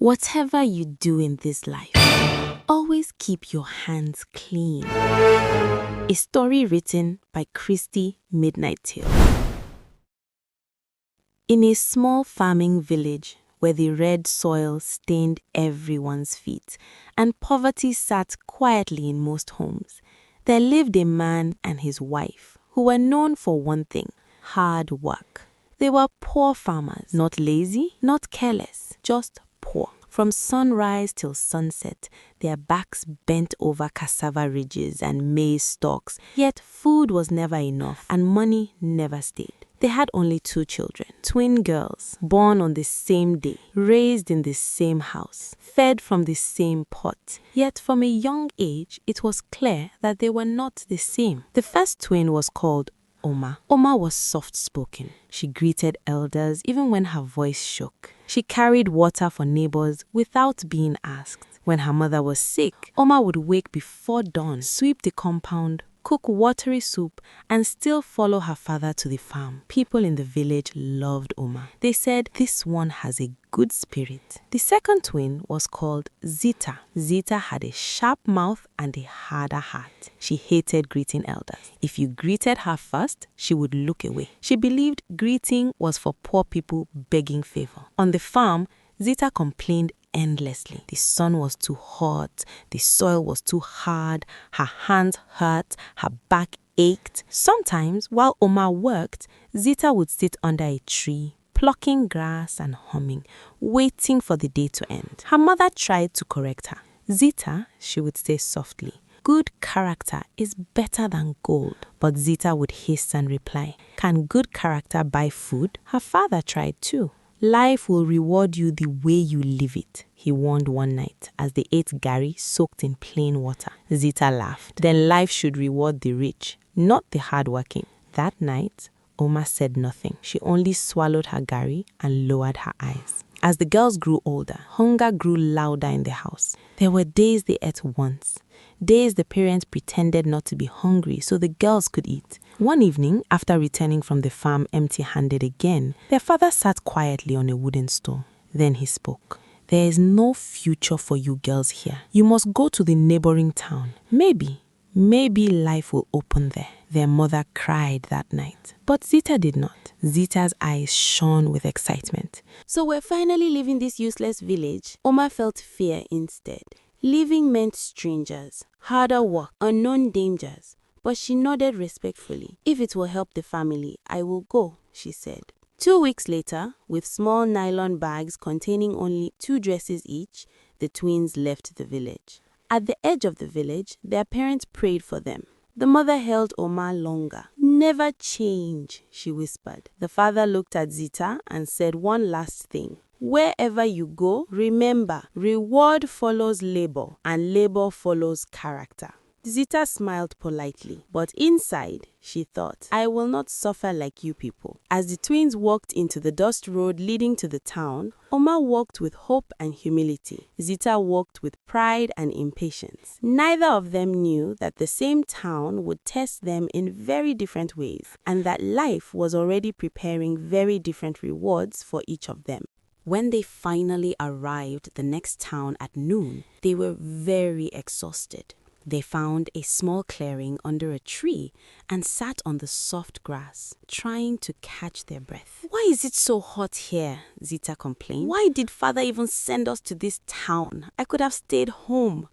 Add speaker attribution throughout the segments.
Speaker 1: Whatever you do in this life, always keep your hands clean. A story written by Christy Midnighttale. In a small farming village where the red soil stained everyone's feet and poverty sat quietly in most homes, there lived a man and his wife who were known for one thing: hard work. They were poor farmers, not lazy, not careless, just poor. From sunrise till sunset, their backs bent over cassava ridges and maize stalks, yet food was never enough and money never stayed. They had only 2 children, twin girls, born on the same day, raised in the same house, fed from the same pot. Yet from a young age, it was clear that they were not the same. The first twin was called Oma. Oma was soft-spoken. She greeted elders even when her voice shook. She carried water for neighbors without being asked. When her mother was sick, Oma would wake before dawn, sweep the compound, cook watery soup, and still follow her father to the farm. People in the village loved Oma. They said, "This one has a good spirit." The second twin was called Zita. Zita had a sharp mouth and a harder heart. She hated greeting elders. If you greeted her first, she would look away. She believed greeting was for poor people begging favor. On the farm, Zita complained endlessly. The sun was too hot, the soil was too hard, her hands hurt, her back ached. Sometimes, while Oma worked, Zita would sit under a tree, plucking grass and humming, waiting for the day to end. Her mother tried to correct her. "Zita," she would say softly, "good character is better than gold." But Zita would hiss and reply, "Can good character buy food?" Her father tried too. "Life will reward you the way you live it," he warned one night as they ate gari soaked in plain water. Zita laughed. "Then life should reward the rich, not the hardworking." That night, Oma said nothing. She only swallowed her gari and lowered her eyes. As the girls grew older, hunger grew louder in the house. There were days they ate once, days the parents pretended not to be hungry so the girls could eat. One evening, after returning from the farm empty-handed again, their father sat quietly on a wooden stool. Then he spoke. "There is no future for you girls here. You must go to the neighboring town. Maybe life will open there." Their mother cried that night. But Zita did not. Zita's eyes shone with excitement. "So we're finally leaving this useless village?" Oma felt fear instead. Leaving meant strangers, harder work, unknown dangers. But she nodded respectfully. "If it will help the family, I will go," she said. 2 weeks later, with small nylon bags containing only 2 dresses each, the twins left the village. At the edge of the village, their parents prayed for them. The mother held Oma longer. "Never change," she whispered. The father looked at Zita and said one last thing. "Wherever you go, remember, reward follows labor, and labor follows character." Zita smiled politely, but inside, she thought, "I will not suffer like you people." As the twins walked into the dust road leading to the town, Oma walked with hope and humility. Zita walked with pride and impatience. Neither of them knew that the same town would test them in very different ways, and that life was already preparing very different rewards for each of them. When they finally arrived the next town at noon, they were very exhausted. They found a small clearing under a tree and sat on the soft grass, trying to catch their breath. "Why is it so hot here?" Zita complained. "Why did father even send us to this town? I could have stayed home."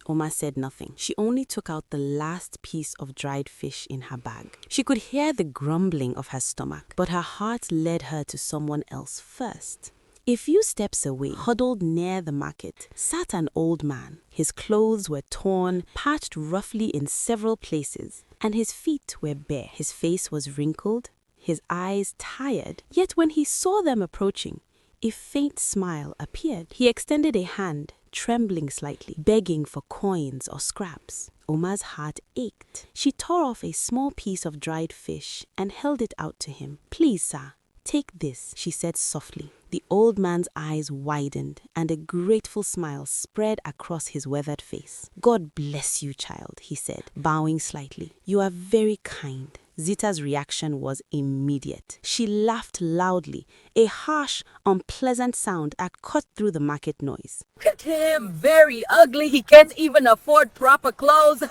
Speaker 1: Oma said nothing. She only took out the last piece of dried fish in her bag. She could hear the grumbling of her stomach, but her heart led her to someone else first. A few steps away, huddled near the market, sat an old man. His clothes were torn, patched roughly in several places, and his feet were bare. His face was wrinkled, his eyes tired. Yet when he saw them approaching, a faint smile appeared. He extended a hand, trembling slightly, begging for coins or scraps. Oma's heart ached. She tore off a small piece of dried fish and held it out to him. "Please, sir, Take this, she said softly. The old man's eyes widened and a grateful smile spread across his weathered face. God bless you, child, he said, bowing slightly. You are very kind. Zita's reaction was immediate. She laughed loudly, a harsh, unpleasant sound that cut through the market noise.
Speaker 2: Look at him, very ugly. He can't even afford proper clothes.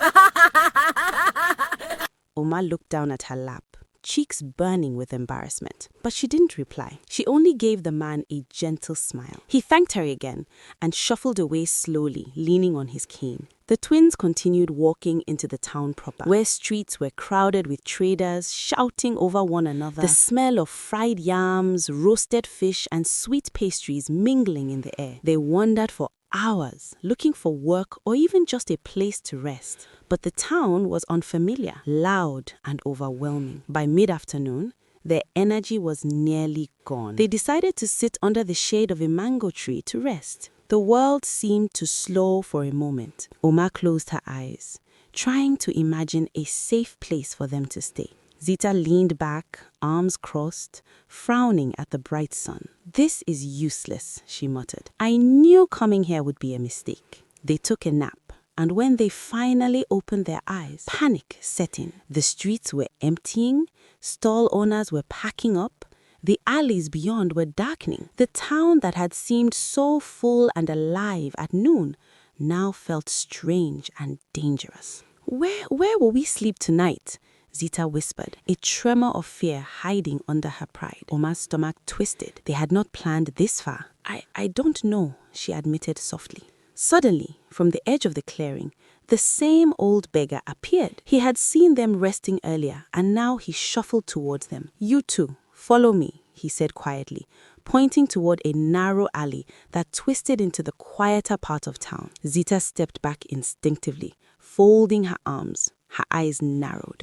Speaker 1: Oma looked down at her lap, cheeks burning with embarrassment. But she didn't reply. She only gave the man a gentle smile. He thanked her again and shuffled away slowly, leaning on his cane. The twins continued walking into the town proper, where streets were crowded with traders shouting over one another, the smell of fried yams, roasted fish, and sweet pastries mingling in the air. They wandered for hours, looking for work or even just a place to rest. But the town was unfamiliar, loud, and overwhelming. By mid-afternoon, their energy was nearly gone. They decided to sit under the shade of a mango tree to rest. The world seemed to slow for a moment. Oma closed her eyes, trying to imagine a safe place for them to stay. Zita leaned back, arms crossed, frowning at the bright sun. This is useless, she muttered. I knew coming here would be a mistake. They took a nap, and when they finally opened their eyes, panic set in. The streets were emptying, stall owners were packing up, the alleys beyond were darkening. The town that had seemed so full and alive at noon now felt strange and dangerous. Where will we sleep tonight? Zita whispered, a tremor of fear hiding under her pride. Oma's stomach twisted. They had not planned this far. I don't know, she admitted softly. Suddenly, from the edge of the clearing, the same old beggar appeared. He had seen them resting earlier, and now he shuffled towards them. You two, follow me, he said quietly, pointing toward a narrow alley that twisted into the quieter part of town. Zita stepped back instinctively, folding her arms. Her eyes narrowed.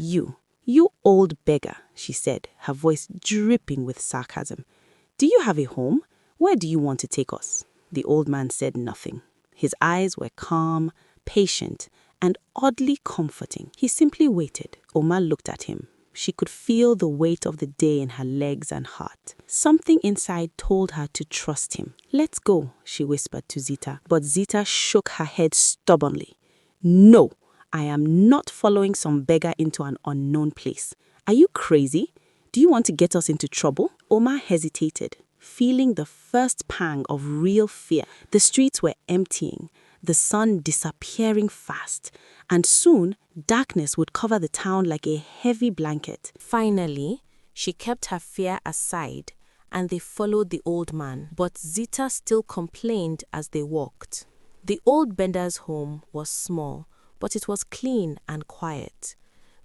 Speaker 1: You old beggar, she said, her voice dripping with sarcasm. Do you have a home? Where do you want to take us? The old man said nothing. His eyes were calm, patient, and oddly comforting. He simply waited. Oma looked at him. She could feel the weight of the day in her legs and heart. Something inside told her to trust him. Let's go, she whispered to Zita. But Zita shook her head stubbornly. No, I am not following some beggar into an unknown place. Are you crazy? Do you want to get us into trouble? Oma hesitated, feeling the first pang of real fear. The streets were emptying, the sun disappearing fast, and soon darkness would cover the town like a heavy blanket. Finally, she kept her fear aside, and they followed the old man. But Zita still complained as they walked. The old bender's home was small, but it was clean and quiet.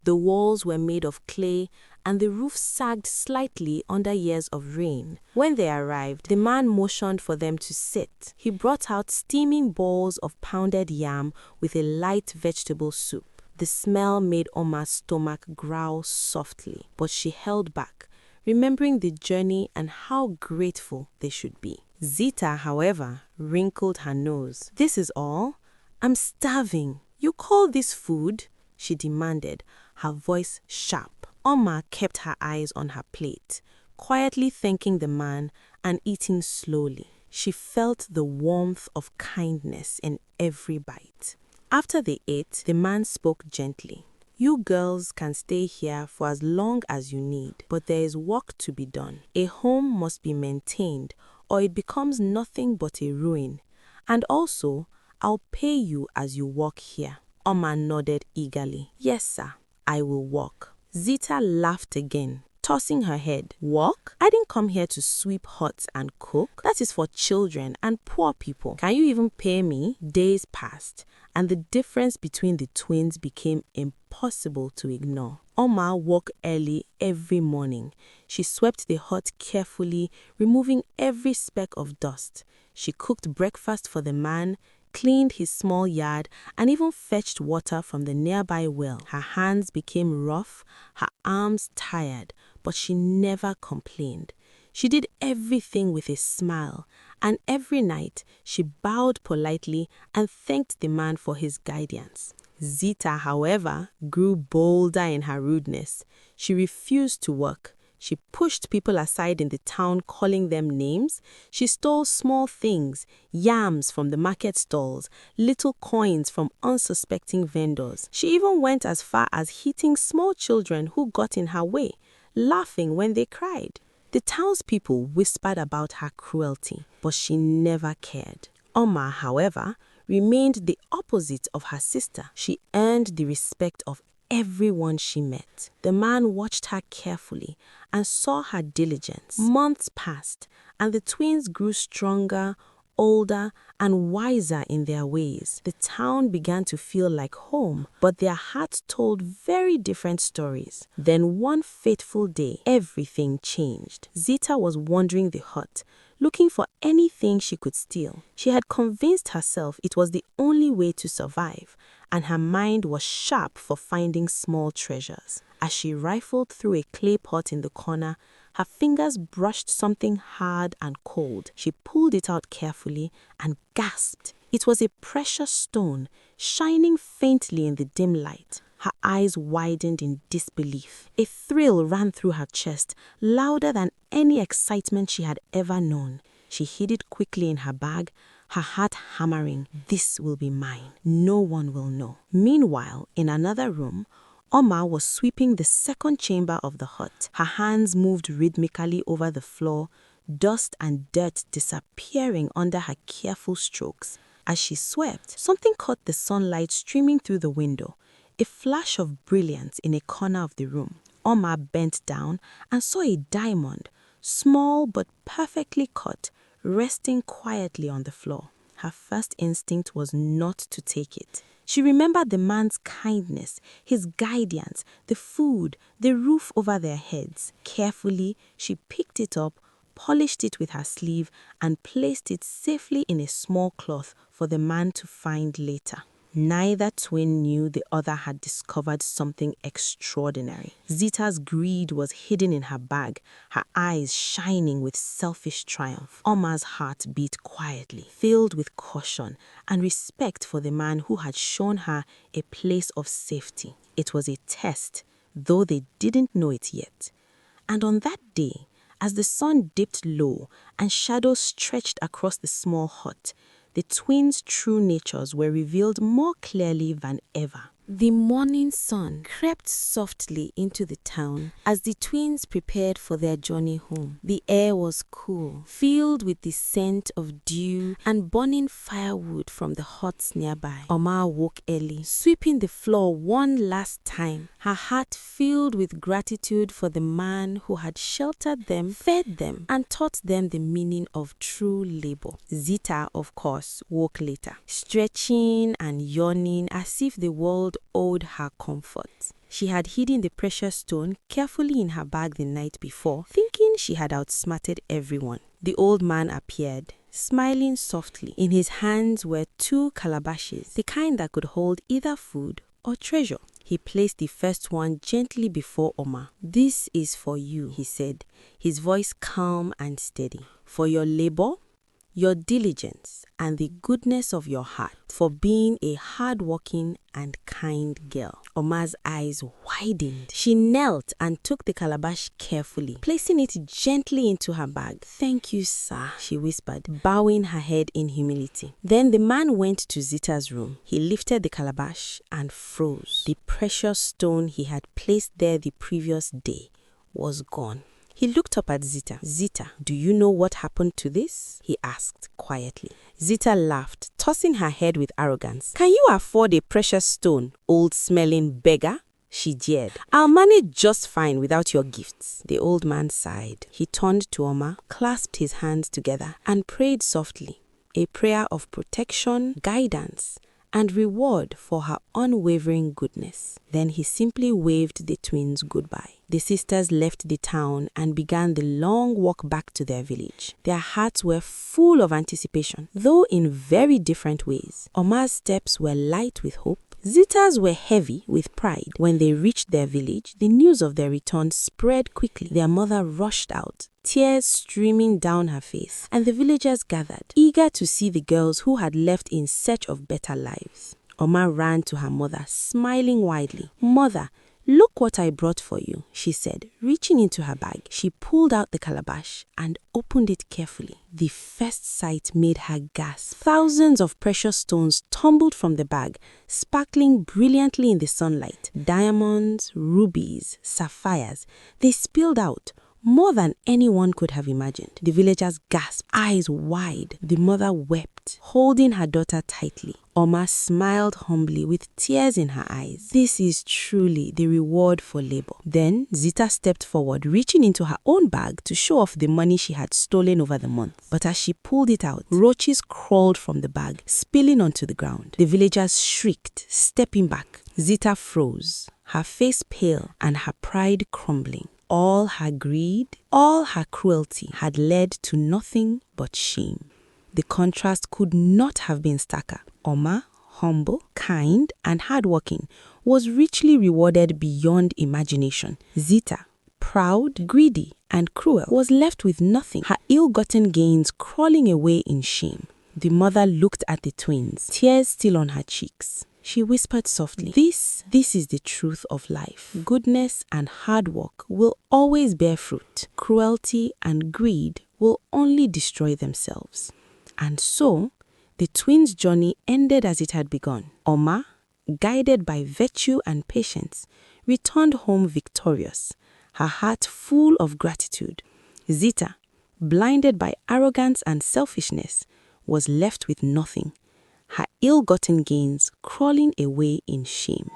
Speaker 1: The walls were made of clay, and the roof sagged slightly under years of rain. When they arrived, the man motioned for them to sit. He brought out steaming balls of pounded yam with a light vegetable soup. The smell made Oma's stomach growl softly, but she held back, remembering the journey and how grateful they should be. Zita, however, wrinkled her nose. This is all? I'm starving. You call this food? She demanded, her voice sharp. Oma kept her eyes on her plate, quietly thanking the man and eating slowly. She felt the warmth of kindness in every bite. After they ate, the man spoke gently. You girls can stay here for as long as you need, but there is work to be done. A home must be maintained, or it becomes nothing but a ruin. And also, I'll pay you as you work here. Oma nodded eagerly. Yes, sir, I will work. Zita laughed again, tossing her head. Work? I didn't come here to sweep huts and cook. That is for children and poor people. Can you even pay me? Days passed, and the difference between the twins became impossible to ignore. Oma woke early every morning. She swept the hut carefully, removing every speck of dust. She cooked breakfast for the man, cleaned his small yard, and even fetched water from the nearby well. Her hands became rough, her arms tired, but she never complained. She did everything with a smile, and every night she bowed politely and thanked the man for his guidance. Zita, however, grew bolder in her rudeness. She refused to work, She pushed people aside in the town, calling them names. She stole small things, yams from the market stalls, little coins from unsuspecting vendors. She even went as far as hitting small children who got in her way, laughing when they cried. The townspeople whispered about her cruelty, but she never cared. Oma, however, remained the opposite of her sister. She earned the respect of everyone she met. The man watched her carefully and saw her diligence. Months passed, and the twins grew stronger, older, and wiser in their ways. The town began to feel like home, but their hearts told very different stories. Then one fateful day, everything changed. Zita was wandering the hut, looking for anything she could steal. She had convinced herself it was the only way to survive, and her mind was sharp for finding small treasures. As she rifled through a clay pot in the corner, her fingers brushed something hard and cold. She pulled it out carefully and gasped. It was a precious stone, shining faintly in the dim light. Her eyes widened in disbelief. A thrill ran through her chest, louder than any excitement she had ever known. She hid it quickly in her bag, her heart hammering, "This will be mine. No one will know." Meanwhile, in another room, Oma was sweeping the second chamber of the hut. Her hands moved rhythmically over the floor, dust and dirt disappearing under her careful strokes. As she swept, something caught the sunlight streaming through the window, a flash of brilliance in a corner of the room. Oma bent down and saw a diamond, small but perfectly cut, resting quietly on the floor. Her first instinct was not to take it. She remembered the man's kindness, his guidance, the food, the roof over their heads. Carefully, she picked it up, polished it with her sleeve, and placed it safely in a small cloth for the man to find later. Neither twin knew the other had discovered something extraordinary. Zita's greed was hidden in her bag, her eyes shining with selfish triumph. Oma's heart beat quietly, filled with caution and respect for the man who had shown her a place of safety. It was a test, though they didn't know it yet. And on that day, as the sun dipped low and shadows stretched across the small hut, the twins' true natures were revealed more clearly than ever. The morning sun crept softly into the town as the twins prepared for their journey home. The air was cool, filled with the scent of dew and burning firewood from the huts nearby. Oma woke early, sweeping the floor one last time, her heart filled with gratitude for the man who had sheltered them, fed them, and taught them the meaning of true labor. Zita, of course, woke later, stretching and yawning as if the world owed her comfort. She had hidden the precious stone carefully in her bag the night before, thinking she had outsmarted everyone. The old man appeared, smiling softly. In his hands were 2 calabashes, the kind that could hold either food or treasure. He placed the first one gently before Oma. "This is for you," he said, his voice calm and steady. "For your labor, your diligence, and the goodness of your heart, for being a hardworking and kind girl." Oma's eyes widened. She knelt and took the calabash carefully, placing it gently into her bag. "Thank you, sir," she whispered, bowing her head in humility. Then the man went to Zita's room. He lifted the calabash and froze. The precious stone he had placed there the previous day was gone. He looked up at Zita. "Zita, do you know what happened to this?" he asked quietly. Zita laughed, tossing her head with arrogance. "Can you afford a precious stone, old-smelling beggar?" she jeered. "I'll manage just fine without your gifts." The old man sighed. He turned to Oma, clasped his hands together, and prayed softly, a prayer of protection, guidance, and reward for her unwavering goodness. Then he simply waved the twins goodbye. The sisters left the town and began the long walk back to their village. Their hearts were full of anticipation, though in very different ways. Oma's steps were light with hope. Zita's were heavy with pride. When they reached their village, the news of their return spread quickly. Their mother rushed out, tears streaming down her face, and the villagers gathered, eager to see the girls who had left in search of better lives. Oma ran to her mother, smiling widely. "Mother, "Look what I brought for you," she said. Reaching into her bag, she pulled out the calabash and opened it carefully. The first sight made her gasp. Thousands of precious stones tumbled from the bag, sparkling brilliantly in the sunlight. Diamonds, rubies, sapphires. They spilled out, more than anyone could have imagined. The villagers gasped, eyes wide. The mother wept, holding her daughter tightly. Oma smiled humbly with tears in her eyes. This is truly the reward for labor. Then Zita stepped forward, reaching into her own bag to show off the money she had stolen over the month. But as she pulled it out, roaches crawled from the bag, spilling onto the ground. The villagers shrieked, stepping back. Zita froze, her face pale and her pride crumbling. All her greed, all her cruelty had led to nothing but shame. The contrast could not have been starker. Oma, humble, kind, and hardworking, was richly rewarded beyond imagination. Zita, proud, greedy, and cruel, was left with nothing, her ill-gotten gains crawling away in shame. The mother looked at the twins, tears still on her cheeks. She whispered softly, This is the truth of life. Goodness and hard work will always bear fruit. Cruelty and greed will only destroy themselves." And so, the twins' journey ended as it had begun. Oma, guided by virtue and patience, returned home victorious, her heart full of gratitude. Zita, blinded by arrogance and selfishness, was left with nothing, her ill-gotten gains crawling away in shame.